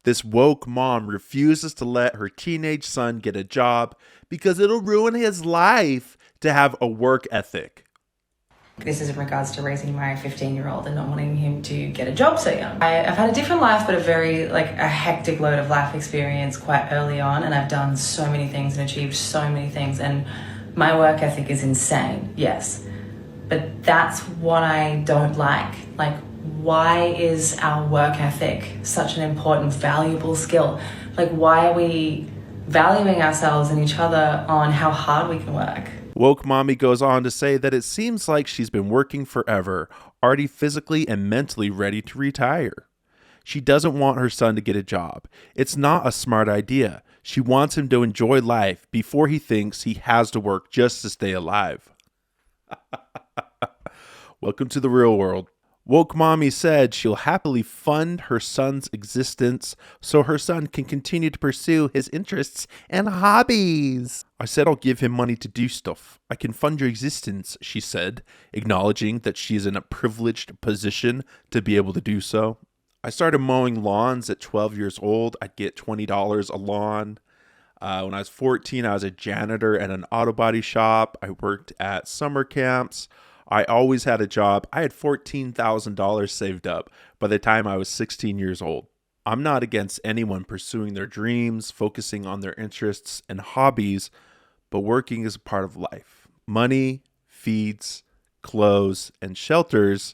This woke mom refuses to let her teenage son get a job because it'll ruin his life to have a work ethic. This is in regards to raising my 15-year-old and not wanting him to get a job so young. I've had a different life, but a hectic load of life experience quite early on, and I've done so many things and achieved so many things, and my work ethic is insane, yes. But that's what I don't like. Like, why is our work ethic such an important, valuable skill? Like, why are we valuing ourselves and each other on how hard we can work? Woke mommy goes on to say that it seems like she's been working forever, already physically and mentally ready to retire. She doesn't want her son to get a job. It's not a smart idea. She wants him to enjoy life before he thinks he has to work just to stay alive. Welcome to the real world. Woke mommy said she'll happily fund her son's existence so her son can continue to pursue his interests and hobbies. I said I'll give him money to do stuff. I can fund your existence, she said, acknowledging that she is in a privileged position to be able to do so. I started mowing lawns at 12 years old. I'd get $20 a lawn. When I was 14, I was a janitor at an auto body shop. I worked at summer camps. I always had a job. I had $14,000 saved up by the time I was 16 years old. I'm not against anyone pursuing their dreams, focusing on their interests and hobbies, but working is a part of life. Money feeds, clothes, and shelters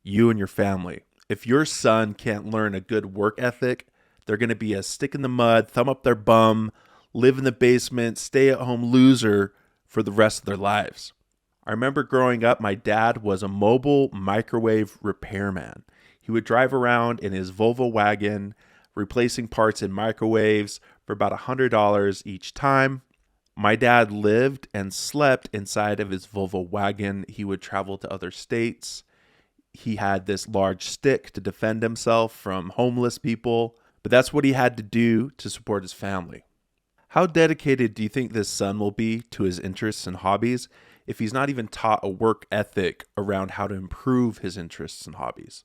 you and your family. If your son can't learn a good work ethic, they're going to be a stick in the mud, thumb up their bum, live in the basement, stay-at-home loser for the rest of their lives. I remember growing up, my dad was a mobile microwave repairman. He would drive around in his Volvo wagon, replacing parts in microwaves for about $100 each time. My dad lived and slept inside of his Volvo wagon. He would travel to other states. He had this large stick to defend himself from homeless people, but that's what he had to do to support his family. How dedicated do you think this son will be to his interests and hobbies if he's not even taught a work ethic around how to improve his interests and hobbies?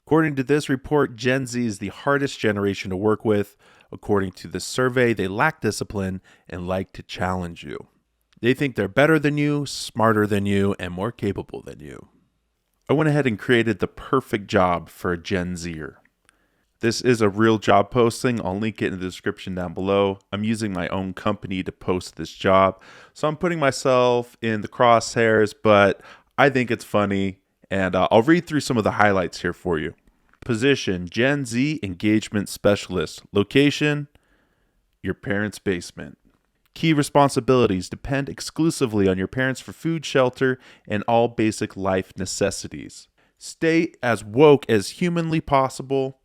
According to this report, Gen Z is the hardest generation to work with. According to this survey, they lack discipline and like to challenge you. They think they're better than you, smarter than you, and more capable than you. I went ahead and created the perfect job for a Gen Zer. This is a real job posting. I'll link it in the description down below. I'm using my own company to post this job, so I'm putting myself in the crosshairs, but I think it's funny, and I'll read through some of the highlights here for you. Position, Gen Z Engagement Specialist. Location, your parents' basement. Key responsibilities, depend exclusively on your parents for food, shelter, and all basic life necessities. Stay as woke as humanly possible,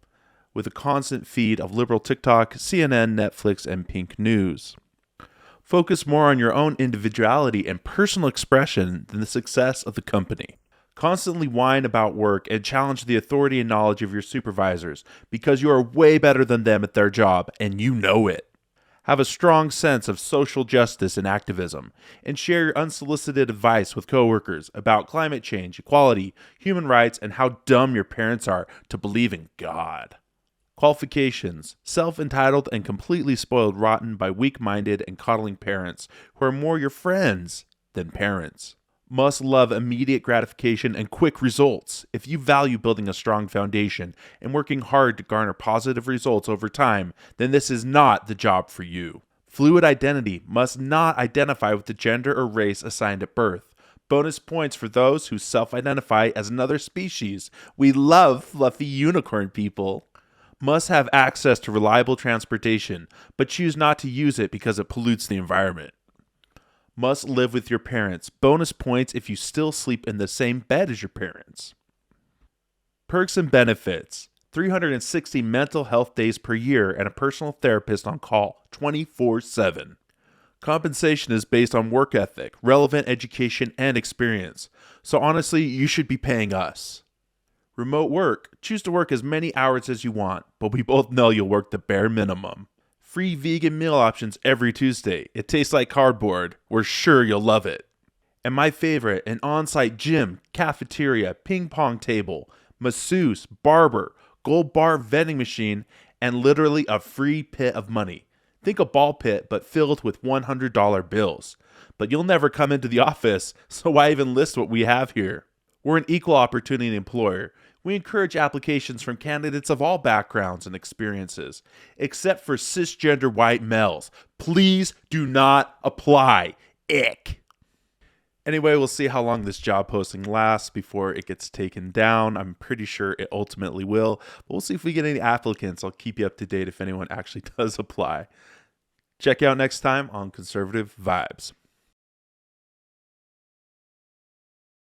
with a constant feed of liberal TikTok, CNN, Netflix, and Pink News. Focus more on your own individuality and personal expression than the success of the company. Constantly whine about work and challenge the authority and knowledge of your supervisors because you are way better than them at their job and you know it. Have a strong sense of social justice and activism, and share your unsolicited advice with coworkers about climate change, equality, human rights, and how dumb your parents are to believe in God. Qualifications, self-entitled and completely spoiled rotten by weak-minded and coddling parents who are more your friends than parents. Must love immediate gratification and quick results. If you value building a strong foundation and working hard to garner positive results over time, then this is not the job for you. Fluid identity, must not identify with the gender or race assigned at birth. Bonus points for those who self-identify as another species. We love fluffy unicorn people. Must have access to reliable transportation, but choose not to use it because it pollutes the environment. Must live with your parents. Bonus points if you still sleep in the same bed as your parents. Perks and benefits. 360 mental health days per year and a personal therapist on call 24/7. Compensation is based on work ethic, relevant education, and experience. So honestly, you should be paying us. Remote work. Choose to work as many hours as you want, but we both know you'll work the bare minimum. Free vegan meal options every Tuesday. It tastes like cardboard. We're sure you'll love it. And my favorite, an on-site gym, cafeteria, ping pong table, masseuse, barber, gold bar vending machine, and literally a free pit of money. Think a ball pit, but filled with $100 bills. But you'll never come into the office, so why even list what we have here? We're an equal opportunity employer. We encourage applications from candidates of all backgrounds and experiences, except for cisgender white males. Please do not apply. Ick. Anyway, we'll see how long this job posting lasts before it gets taken down. I'm pretty sure it ultimately will. But we'll see if we get any applicants. I'll keep you up to date if anyone actually does apply. Check out next time on Conservative Vibes.